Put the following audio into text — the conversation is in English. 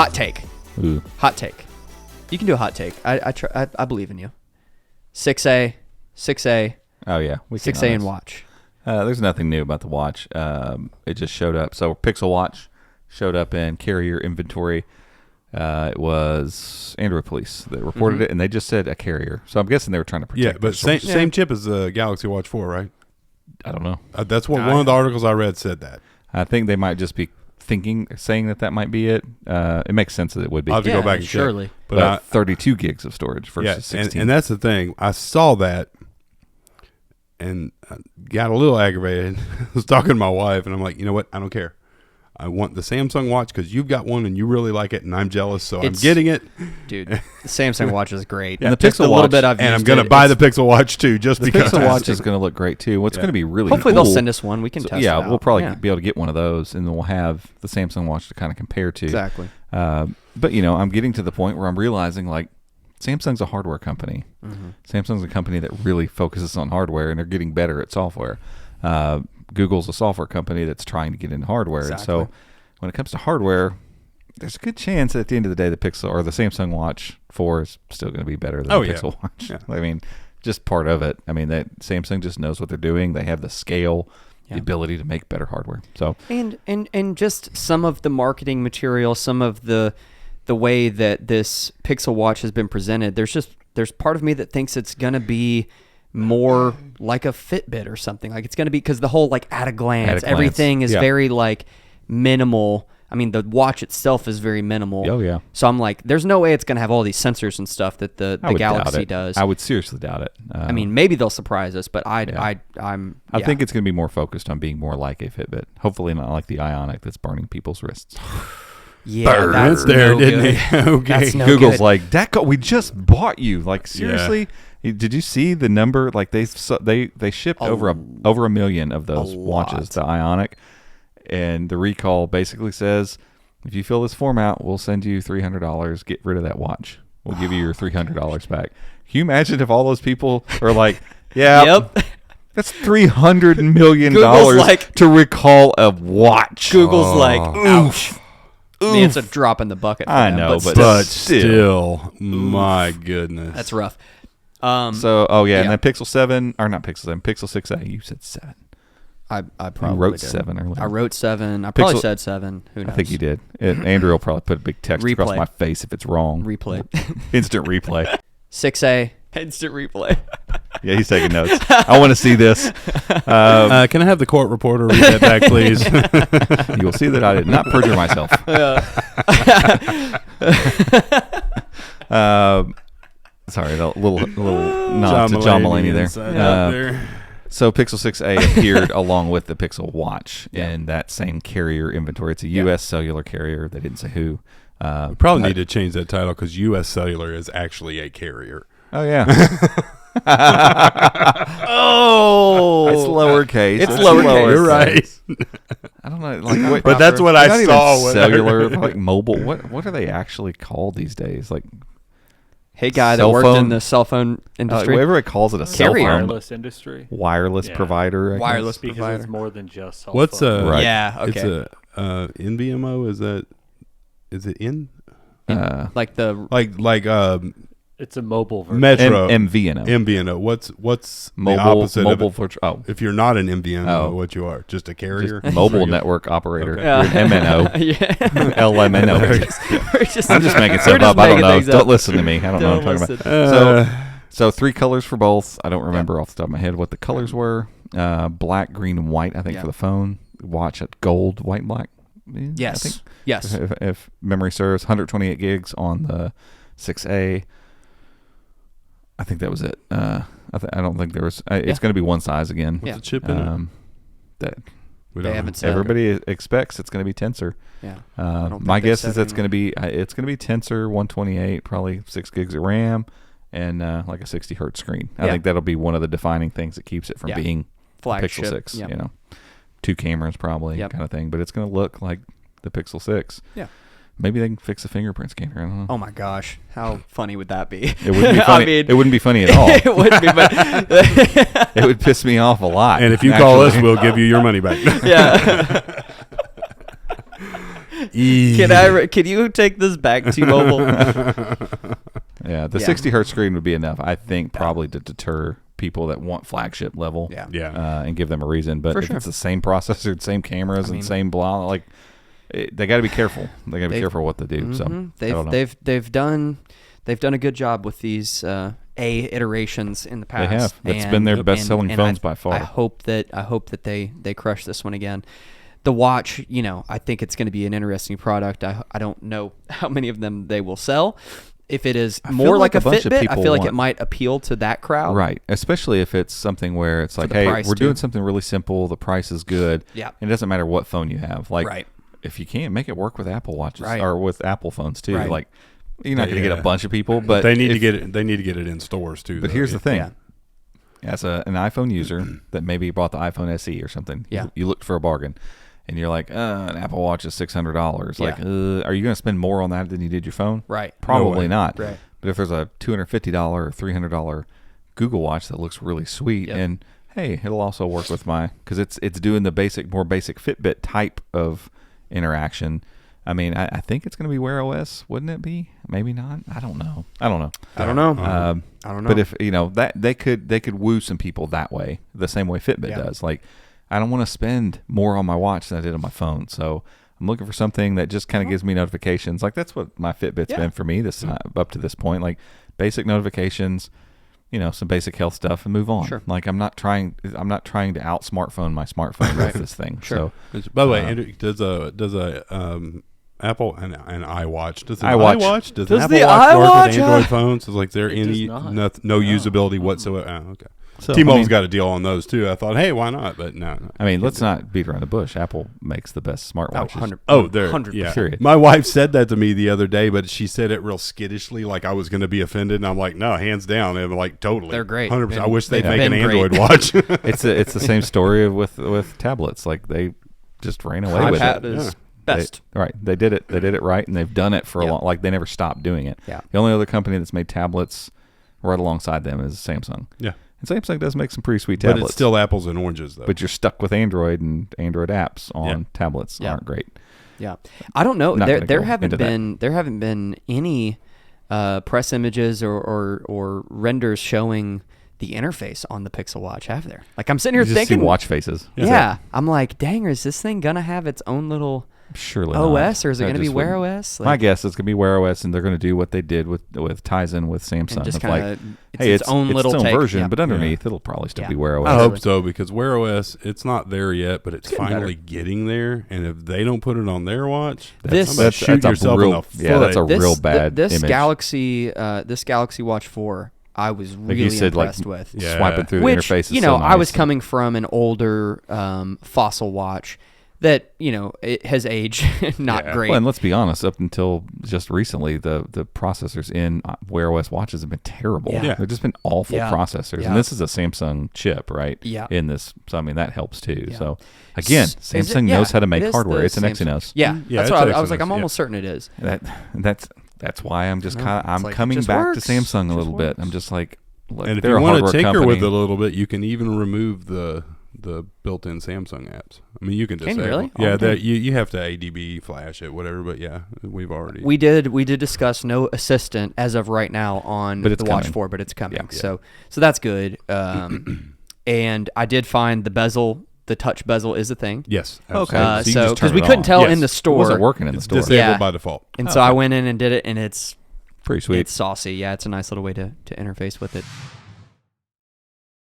Hot take. Ooh. Hot take. You can do a hot take. I believe in you. 6A. Oh, yeah. 6A and watch. There's nothing new about the watch. It just showed up. So Pixel Watch showed up in carrier inventory. It was Android Police that reported it, and they just said a carrier. So I'm guessing they were trying to protect. Yeah, but same chip as the Galaxy Watch 4, right? I don't know. That's what one of the articles I read said that. I think they might just be saying that might be it. It makes sense that it would be. I'll have to go back and surely. check. But 32 gigs of storage versus 16. And that's the thing. I saw that and I got a little aggravated. I was talking to my wife, and I'm like, you know what? I don't care. I want the Samsung watch because you've got one and you really like it, and I'm jealous, so I'm getting it. Dude, the Samsung watch is great. And the Just Pixel a little Watch, bit I've And used I'm going to it. buy the Pixel Watch too, just the because. Pixel Watch is going to look great too. What's going to be really Hopefully cool, they'll send us one. We can test it out. we'll probably be able to get one of those, and then we'll have the Samsung Watch to kind of compare to. Exactly. But, I'm getting to the point where I'm realizing, like, Samsung's a hardware company. Samsung's a company that really focuses on hardware, and they're getting better at software. Google's a software company that's trying to get into hardware. Exactly. And so when it comes to hardware, there's a good chance at the end of the day the Pixel or the Samsung Watch 4 is still going to be better than the Pixel Watch. Yeah. I mean, just part of it. I mean, that Samsung just knows what they're doing. They have the scale, the ability to make better hardware. So and just some of the marketing material, some of the way that this Pixel Watch has been presented, there's part of me that thinks it's going to be more like a Fitbit or something. Like it's going to be, because the whole like at a glance, everything is very like minimal. I mean, the watch itself is very minimal. Oh, yeah. So I'm like, there's no way it's going to have all these sensors and stuff that the Galaxy does. I would seriously doubt it. I mean, maybe they'll surprise us, but I think it's going to be more focused on being more like a Fitbit. Hopefully not like the Ionic that's burning people's wrists. Yeah, that's there, didn't he? Okay. That's no Google's good. like, we just bought you. Like, seriously? Did you see the number? Like, they shipped over a million of those watches, the Ionic. And the recall basically says, if you fill this form out, we'll send you $300. Get rid of that watch. We'll give you your $300 back. Can you imagine if all those people are like, Yep. that's $300 million like, to recall a watch. Google's like, ouch. I mean, it's a drop in the bucket for I them, know, But still, my goodness. that's rough. And then Pixel 7, or not Pixel 7, Pixel 6a. You said 7. I probably wrote did. 7 earlier. I wrote 7. I probably Pixel- said 7. Who knows? I think you did. Andrew will probably put a big text across Replay. my face if it's wrong. Replay. Instant replay. 6A. Instant replay. Yeah, he's taking notes. I want to see this. Can I have the court reporter read that back, please? You will see that I did not perjure myself. Sorry, a little nod to John Mulaney there. So Pixel 6a appeared along with the Pixel Watch in that same carrier inventory. It's a U.S. cellular carrier. They didn't say who. We probably need to change that title because U.S. Cellular is actually a carrier. Oh, yeah. Oh. It's lowercase. It's lowercase. You're right. I don't know. Like, But that's what I saw. Even cellular, like mobile. What are they actually called these days? Like, Hey, guy that cell worked phone? in the cell phone industry. whatever it calls it, a cell Carrier. phone Wireless industry. wireless Yeah. provider. I guess. Wireless Because provider. it's more than just cell What's phone. Right. Yeah, okay. It's a NVMO. Is it in? Like the Like It's a mobile version. Metro MVNO. MVNO. What's the Mobile opposite mobile of it? virtual. If you're not an MVNO, Oh. what you are? Just a carrier? Just mobile network operator. Okay. You're an MNO. yeah. LMNO. I'm I'm just making stuff up. I don't know. Don't listen to me. I don't know what I'm talking about. So 3 colors for both. I don't remember off the top of my head what the colors were. Black, green, and white, I think, for the phone. Watch at gold, white, and black. Yes. I think. Yes. If memory serves, 128 gigs on the 6A. I think that was it. I don't think there was. It's going to be one size again. What's the chip in it? That We They don't haven't know. said. everybody expects it's going to be Tensor. Yeah. I don't My think they guess said is it's going to anywhere. be Tensor 128, probably 6 gigs of RAM, and like a 60 hertz screen. I think that'll be one of the defining things that keeps it from being Flagship. Pixel 6. Yep. You know, 2 cameras probably kind of thing, but it's going to look like the Pixel 6. Yeah. Maybe they can fix the fingerprint scanner. I don't know. Oh my gosh, how funny would that be? It wouldn't be funny. I mean, it wouldn't be funny at all. it wouldn't be, but It would piss me off a lot. And if you call us, we'll give you your money back. yeah. Can you take this back, T-Mobile? Yeah, the 60 hertz screen would be enough, I think, probably to deter people that want flagship level. Yeah. And give them a reason. But For if sure. it's the same processor, same cameras, and same blah, like they got to be careful. They got to be careful what they do. So I don't know. they've done a good job with these iterations in the past. They have. That's been their best-selling phones by far. I hope that they crush this one again. The watch, I think it's going to be an interesting product. I don't know how many of them they will sell. If it is more like a bunch of Fitbit, I people feel like want- it might appeal to that crowd. Right, especially if it's something where it's like, the hey, price, we're doing too. something really simple. The price is good. Yeah. And it doesn't matter what phone you have. Like, Right. if you can't make it work with Apple Watches Right. or with Apple phones too, Right. like you're not going to get a Yeah. bunch of people, but they need to if- get it. They need to get it in stores too. But though. here's the thing. Yeah. As an iPhone user that maybe bought the iPhone SE or something, Yeah. you looked for a bargain, and you're like, an Apple Watch is $600. Yeah. Like, are you going to spend more on that than you did your phone? Right. Probably way. not. Right. But if there's a $250 or $300 Google Watch that looks really sweet, Yep. and hey, it'll also work with because it's doing the more basic Fitbit type of interaction. I mean, I think it's going to be Wear OS, wouldn't it be? Maybe not. I don't know. I don't know. I don't know. But if that they could woo some people that way, the same way Fitbit Yeah. does. Like, I don't want to spend more on my watch than I did on my phone, so I'm looking for something that just kind of gives me notifications. Like, that's what my Fitbit's been for me this up to this point. Like, basic notifications, some basic health stuff, and move on. Sure. Like, I'm not trying to out smartphone my smartphone with this thing. Sure. So, By the way, Andrew, does a Apple and iWatch does an iWatch. iWatch does Does an Apple the Watch work iWatch? with Android phones? Is like there It any does not. no usability whatsoever? Oh, okay. So, T-Mobile's got a deal on those too. I thought, hey, why not? But no. I mean, let's not beat around the bush. Apple makes the best smartwatches. 100%. Oh, there. 100%. Yeah. Period. My wife said that to me the other day, but she said it real skittishly, like I was going to be offended. And I'm like, no, hands down. And I'm like, totally. They're great. 100%. I wish they'd They've make an been great. Android watch. It's the same story with tablets. Like, they just ran away with iPad it. is Yeah. best. They did it. They did it right, and they've done it for a Yeah. long. Like, they never stopped doing it. Yeah. The only other company that's made tablets right alongside them is Samsung. Yeah. And Samsung does make some pretty sweet But tablets. it's still apples and oranges, though. But you're stuck with Android, and Android apps on tablets Yeah. aren't great. Yeah, I don't know. Not There gonna there go haven't into that. been any press images or renders showing the interface on the Pixel Watch, have there? Like, I'm sitting here You just see thinking, watch faces. yeah, I'm like, dang, is this thing gonna have its own little Surely OS, not. or is it That going to be just Wear wouldn't- OS? My guess is going to be Wear OS, and they're going to do what they did with Tizen with Samsung. and just of kind like, of hey, its own little its own take. version, Yeah. but underneath it'll probably still Yeah. be Wear OS. I hope so, because Wear OS, it's not there yet, but it's getting finally better. getting there. And if they don't put it on their watch, This- somebody shoot a yourself real, in the foot. yeah, that's a This- real bad this image. Galaxy Watch 4, I was Like really you said, like, impressed with. Yeah. swiping through Which, the interface is you know, so I was nice. coming from an older Fossil watch that, it has aged not Yeah. great. Well, and let's be honest, up until just recently, the processors in Wear OS watches have been terrible. Yeah. They've just been awful Yeah. processors. Yeah. And this is a Samsung chip, right? Yeah. In this. So, I mean, that helps too. Yeah. So, again, Is it- Samsung yeah, knows how to it make is hardware. the It's an Samsung. Exynos. Yeah, Yeah, that's it's what an I was like. Exynos, I'm yeah. almost certain it is. That's why I'm just No, kind of, it's I'm like, it coming just back works. to Samsung a Just little bit. works. I'm just like, look, And if they're you a want hardware to tinker company. with it a little bit, you can even remove the built-in Samsung apps. I mean, you can Can you disable. really? Yeah, Oh, that you have to ADB flash it, whatever. But yeah, we've already. We did discuss no assistant as of right now on But it's the Watch coming. 4, but it's coming. Yeah. So that's good. And I did find the bezel, the touch bezel is a thing. Yes. Okay. absolutely. So you So just because turn we it couldn't on. tell Yes. in the It store, wasn't working in the It's store. disabled Yeah. by default. and so I went in and did it, and it's Pretty sweet. saucy. Yeah, it's a nice little way to interface with it.